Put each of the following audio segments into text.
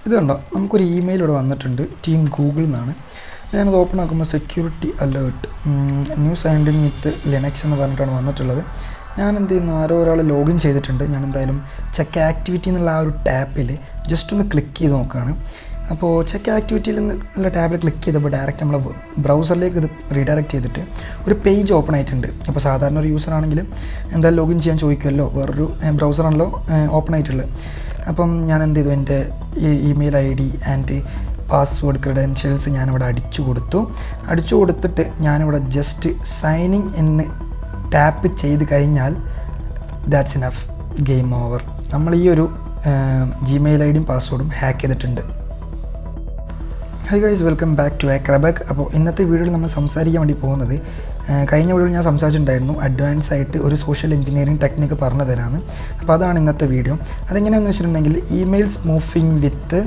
ഇത് കണ്ടോ, നമുക്കൊരു ഇമെയിൽ ഇവിടെ വന്നിട്ടുണ്ട് ടീം ഗൂഗിളിൽ നിന്നാണ്. ഞാനത് ഓപ്പൺ ആക്കുമ്പോൾ security alert new signed in with Linux എന്ന് പറഞ്ഞിട്ടാണ് വന്നിട്ടുള്ളത്. ഞാൻ എന്ത് ചെയ്യുന്നു, ആരോ ഒരാൾ ലോഗിൻ ചെയ്തിട്ടുണ്ട്. ഞാൻ എന്തായാലും ചെക്ക് ആക്ടിവിറ്റി എന്നുള്ള ആ ഒരു ടാപ്പിൽ ജസ്റ്റ് ഒന്ന് ക്ലിക്ക് ചെയ്ത് നോക്കുകയാണ്. അപ്പോൾ ചെക്ക് ആക്ടിവിറ്റിയിൽ നിന്നുള്ള ടാബിൽ ക്ലിക്ക് ചെയ്തപ്പോൾ ഡയറക്റ്റ് നമ്മളെ ബ്രൗസറിലേക്ക് ഇത് റീഡയറക്റ്റ് ചെയ്തിട്ട് ഒരു പേജ് ഓപ്പൺ ആയിട്ടുണ്ട്. അപ്പോൾ സാധാരണ ഒരു യൂസർ ആണെങ്കിൽ എന്തായാലും ലോഗിൻ ചെയ്യാൻ ചോദിക്കുമല്ലോ, വേറൊരു ബ്രൗസറാണല്ലോ ഓപ്പൺ ആയിട്ടുള്ളത്. അപ്പം ഞാൻ എന്ത് ചെയ്തു, എൻ്റെ email ID and password credentials ഞാനിവിടെ അടിച്ചു കൊടുത്തിട്ട് ഞാനിവിടെ ജസ്റ്റ് സൈനിങ് എന്ന് ടാപ്പ് ചെയ്ത് കഴിഞ്ഞാൽ ദാറ്റ്സ് ഇനഫ്, ഗെയിം ഓവർ. നമ്മൾ ഈ ഒരു ജിമെയിൽ IDയും പാസ്വേഡും ഹാക്ക് ചെയ്തിട്ടുണ്ട്. Hi guys, welcome back to AcraBug. അപ്പോൾ ഇന്നത്തെ വീഡിയോയിൽ നമ്മൾ സംസാരിക്കാൻ വേണ്ടി പോകുന്നത്, കഴിഞ്ഞ വീഡിയോയിൽ ഞാൻ സംസാരിച്ചിട്ടുണ്ടായിരുന്നു അഡ്വാൻസ് ആയിട്ട് ഒരു സോഷ്യൽ എഞ്ചിനീയറിംഗ് ടെക്നിക്ക് പറഞ്ഞു തരാമെന്ന്. അപ്പോൾ അതാണ് ഇന്നത്തെ വീഡിയോ. അതെങ്ങനെയാണെന്ന് വെച്ചിട്ടുണ്ടെങ്കിൽ ഇമെയിൽ സ്മൂഫിംഗ് വിത്ത്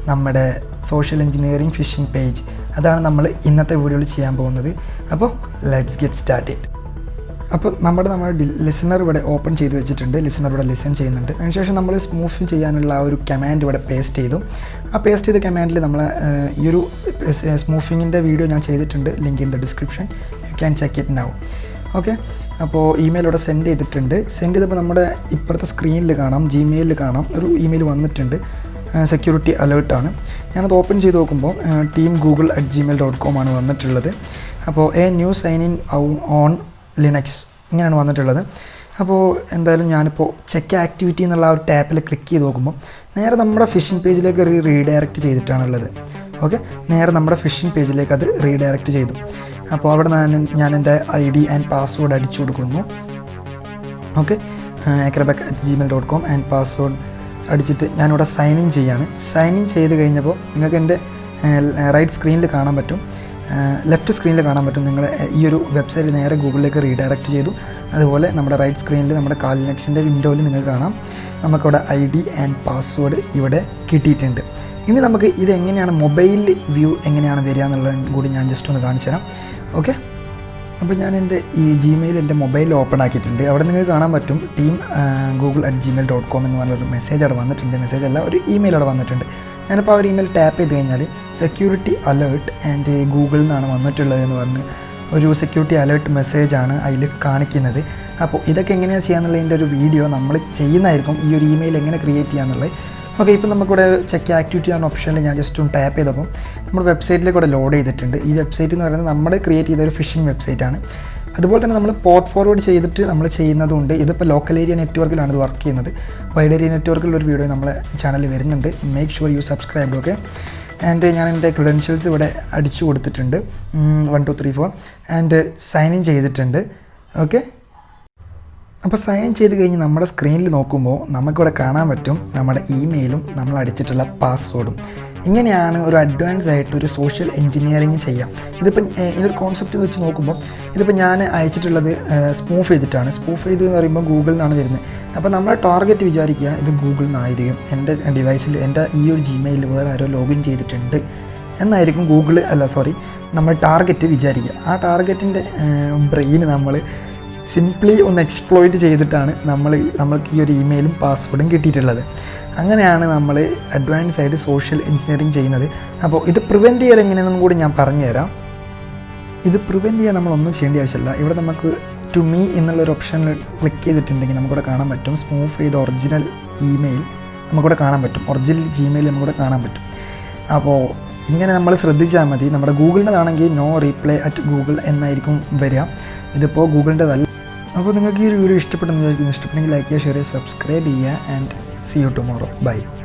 നമ്മുടെ സോഷ്യൽ എഞ്ചിനീയറിംഗ് ഫിഷിംഗ് പേജ്, അതാണ് നമ്മൾ ഇന്നത്തെ വീഡിയോയിൽ ചെയ്യാൻ പോകുന്നത്. അപ്പോൾ ലെറ്റ്സ് ഗെറ്റ് സ്റ്റാർട്ടഡ്. അപ്പോൾ നമ്മുടെ ലിസണർ ഇവിടെ ഓപ്പൺ ചെയ്ത് വെച്ചിട്ടുണ്ട്. ലിസണർ ഇവിടെ ലിസൺ ചെയ്യുന്നുണ്ട്. അതിനുശേഷം നമ്മൾ സ്മൂഫ് ചെയ്യാനുള്ള ആ ഒരു കമാൻഡ് ഇവിടെ പേസ്റ്റ് ചെയ്തു. ആ പേസ്റ്റ് ചെയ്ത കമാൻഡിൽ നമ്മൾ ഈ ഒരു സ്മൂഫിങ്ങിൻ്റെ വീഡിയോ ഞാൻ ചെയ്തിട്ടുണ്ട്, link in the description, you can check it now. Okay, അപ്പോൾ ഇമെയിൽ ഇവിടെ സെൻഡ് ചെയ്തിട്ടുണ്ട്. സെൻഡ് ചെയ്തപ്പോൾ നമ്മുടെ ഇപ്പുറത്തെ സ്ക്രീനിൽ കാണാം, ജിമെയിലിൽ കാണാം, ഒരു ഇമെയിൽ വന്നിട്ടുണ്ട്. സെക്യൂരിറ്റി അലേർട്ടാണ്. ഞാനത് ഓപ്പൺ ചെയ്ത് നോക്കുമ്പോൾ teamgoogle@gmail.com ആണ് വന്നിട്ടുള്ളത്. അപ്പോൾ a new sign in on Linux ഇങ്ങനെയാണ് വന്നിട്ടുള്ളത്. അപ്പോൾ എന്തായാലും ഞാനിപ്പോൾ ചെക്ക് ആക്ടിവിറ്റി എന്നുള്ള ആ ഒരു ടാപ്പിൽ ക്ലിക്ക് ചെയ്ത് നോക്കുമ്പോൾ നേരെ നമ്മുടെ ഫിഷിംഗ് പേജിലേക്ക് റീഡയറക്റ്റ് ചെയ്തിട്ടാണുള്ളത്. ഓക്കെ, നേരെ നമ്മുടെ ഫിഷിംഗ് പേജിലേക്ക് അത് റീഡയറക്റ്റ് ചെയ്തു. അപ്പോൾ അവിടെ ഞാൻ എൻ്റെ ID ആൻഡ് പാസ്വേഡ് അടിച്ചു കൊടുക്കുന്നു. ഓക്കെ, AcraBug@gmail.com ആൻഡ് പാസ്വേഡ് അടിച്ചിട്ട് ഞാനിവിടെ സൈൻ ഇൻ ചെയ്യാണ്. സൈൻ ഇൻ ചെയ്ത് കഴിഞ്ഞപ്പോൾ നിങ്ങൾക്ക് എൻ്റെ റൈറ്റ് സ്ക്രീനിൽ കാണാൻ പറ്റും, ലെഫ്റ്റ് സ്ക്രീനിൽ കാണാൻ പറ്റും. നിങ്ങൾ ഈ ഒരു വെബ്സൈറ്റ് നേരെ ഗൂഗിളിലേക്ക് റീഡയറക്റ്റ് ചെയ്തു. അതുപോലെ നമ്മുടെ റൈറ്റ് സ്ക്രീനിൽ നമ്മുടെ ലിനക്സിൻ്റെ വിൻഡോയിൽ നിങ്ങൾക്ക് കാണാം നമുക്കിവിടെ ID ആൻഡ് പാസ്വേഡ് ഇവിടെ കിട്ടിയിട്ടുണ്ട്. ഇനി നമുക്ക് ഇതെങ്ങനെയാണ് മൊബൈൽ വ്യൂ എങ്ങനെയാണ് വരിക എന്നുള്ളതും കൂടി ഞാൻ ജസ്റ്റ് ഒന്ന് കാണിച്ചു തരാം. ഓക്കെ, അപ്പോൾ ഞാൻ എൻ്റെ ഈ ജിമെയിൽ എൻ്റെ മൊബൈലിൽ ഓപ്പൺ ആക്കിയിട്ടുണ്ട്. അവിടെ നിങ്ങൾക്ക് കാണാൻ പറ്റും teamgoogle@gmail.com എന്ന് പറഞ്ഞൊരു മെസ്സേജ് അവിടെ വന്നിട്ടുണ്ട്. മെസ്സേജ് അല്ല, ഒരു ഇമെയിൽ അവിടെ വന്നിട്ടുണ്ട്. ഞാനിപ്പോൾ ആ ഒരു ഇമെയിൽ ടാപ്പ് ചെയ്ത് കഴിഞ്ഞാൽ സെക്യൂരിറ്റി അലേർട്ട് ആൻഡ് ഗൂഗിളിൽ നിന്നാണ് വന്നിട്ടുള്ളത് എന്ന് പറഞ്ഞ് ഒരു സെക്യൂരിറ്റി അലേർട്ട് മെസ്സേജാണ് അതിൽ കാണിക്കുന്നത്. അപ്പോൾ ഇതൊക്കെ എങ്ങനെയാണ് ചെയ്യാന്നുള്ളതിൻ്റെ ഒരു വീഡിയോ നമ്മൾ ചെയ്യുന്നതായിരിക്കും, ഈ ഒരു ഇമെയിൽ എങ്ങനെ ക്രിയേറ്റ് ചെയ്യാന്നുള്ളത്. ഓക്കെ, ഇപ്പോൾ നമുക്കിവിടെ ചെക്ക് ആക്ടിവിറ്റി എന്ന ഓപ്ഷനിൽ ഞാൻ ജസ്റ്റ് ഒന്ന് ടാപ്പ് ചെയ്തപ്പോൾ നമ്മുടെ വെബ്സൈറ്റിലേക്ക് ഇവിടെ ലോഡ് ചെയ്തിട്ടുണ്ട്. ഈ വെബ്സൈറ്റ് എന്ന് പറയുന്നത് നമ്മൾ ക്രിയേറ്റ് ചെയ്ത ഒരു ഫിഷിംഗ് വെബ്സൈറ്റാണ്. അതുപോലെ തന്നെ നമ്മൾ പോർട്ട് ഫോർവേഡ് ചെയ്തിട്ട് നമ്മൾ ചെയ്യുന്നതുകൊണ്ട്, ഇതിപ്പോൾ ലോക്കൽ ഏരിയ നെറ്റ്വർക്കിലാണ് ഇത് വർക്ക് ചെയ്യുന്നത്. വൈഡ് ഏരിയ നെറ്റ്വർക്കിലൊരു വീഡിയോ നമ്മളെ ചാനലിൽ വരുന്നുണ്ട്. Make sure you subscribe. Okay, and ഞാൻ എൻ്റെ ക്രെഡൻഷ്യൽസ് ഇവിടെ അടിച്ചു കൊടുത്തിട്ടുണ്ട്, 1 2 3 4 ആൻഡ് സൈൻ ഇൻ ചെയ്തിട്ടുണ്ട്. ഓക്കെ, അപ്പോൾ സൈൻ ഇൻ ചെയ്ത് കഴിഞ്ഞ് നമ്മുടെ സ്ക്രീനിൽ നോക്കുമ്പോൾ നമുക്കിവിടെ കാണാൻ പറ്റും നമ്മുടെ ഇമെയിലും നമ്മൾ അടിച്ചിട്ടുള്ള പാസ്വേഡും. ഇങ്ങനെയാണ് ഒരു അഡ്വാൻസ് ആയിട്ട് ഒരു സോഷ്യൽ എഞ്ചിനീയറിങ് ചെയ്യാം. ഇതിപ്പോൾ ഇതിനൊരു കോൺസെപ്റ്റ് വെച്ച് നോക്കുമ്പോൾ ഇതിപ്പോൾ ഞാൻ അയച്ചിട്ടുള്ളത് സ്മൂഫ് ചെയ്തിട്ടാണ്. സ്മൂഫ് ചെയ്ത് എന്ന് പറയുമ്പോൾ ഗൂഗിളിൽ നിന്നാണ് വരുന്നത്. അപ്പോൾ നമ്മുടെ ടാർഗറ്റ് വിചാരിക്കുക ഇത് ഗൂഗിളിൽ നിന്നായിരിക്കും, എൻ്റെ ഡിവൈസിൽ എൻ്റെ ഈ ഒരു ജിമെയിലിൽ വേറെ ആരോ ലോഗിൻ ചെയ്തിട്ടുണ്ട് എന്നായിരിക്കും നമ്മൾ ടാർഗറ്റ് വിചാരിക്കുക. ആ ടാർഗറ്റിൻ്റെ ബ്രെയിൻ നമ്മൾ സിംപ്ലി ഒന്ന് എക്സ്പ്ലോയിറ്റ് ചെയ്തിട്ടാണ് നമ്മൾക്ക് ഈ ഒരു ഇമെയിലും പാസ്വേഡും കിട്ടിയിട്ടുള്ളത്. അങ്ങനെയാണ് നമ്മൾ അഡ്വാൻസ് ആയിട്ട് സോഷ്യൽ എഞ്ചിനീയറിംഗ് ചെയ്യുന്നത്. അപ്പോൾ ഇത് പ്രിവെൻറ്റ് ചെയ്യാൻ എങ്ങനെയാണെന്നും കൂടി ഞാൻ പറഞ്ഞു തരാം. ഇത് പ്രിവെൻറ്റ് ചെയ്യാൻ നമ്മളൊന്നും ചെയ്യേണ്ട ആവശ്യമില്ല. ഇവിടെ നമുക്ക് ടു മീ എന്നുള്ളൊരു ഓപ്ഷനിൽ ക്ലിക്ക് ചെയ്തിട്ടുണ്ടെങ്കിൽ നമുക്കിവിടെ കാണാൻ പറ്റും സ്മൂഫ് ചെയ്ത ഒറിജിനൽ ഇമെയിൽ നമുക്കിവിടെ കാണാൻ പറ്റും, ഒറിജിനൽ ജിമെയിൽ നമുക്കിവിടെ കാണാൻ പറ്റും. അപ്പോൾ ഇങ്ങനെ നമ്മൾ ശ്രദ്ധിച്ചാൽ മതി. നമ്മുടെ ഗൂഗിളിൻ്റെതാണെങ്കിൽ നോ റീപ്ലൈ അറ്റ് ഗൂഗിൾ എന്നായിരിക്കും വരിക. ഇതിപ്പോൾ ഗൂഗിളിൻ്റെതല്ല. അപ്പോൾ നിങ്ങൾക്ക് ഈ ഒരു വീഡിയോ ഇഷ്ടപ്പെട്ടെങ്കിൽ ലൈക്ക് ചെയ്യുക, ഷെയർ ചെയ്യുക, സബ്സ്ക്രൈബ് ചെയ്യുക and see you tomorrow. Bye.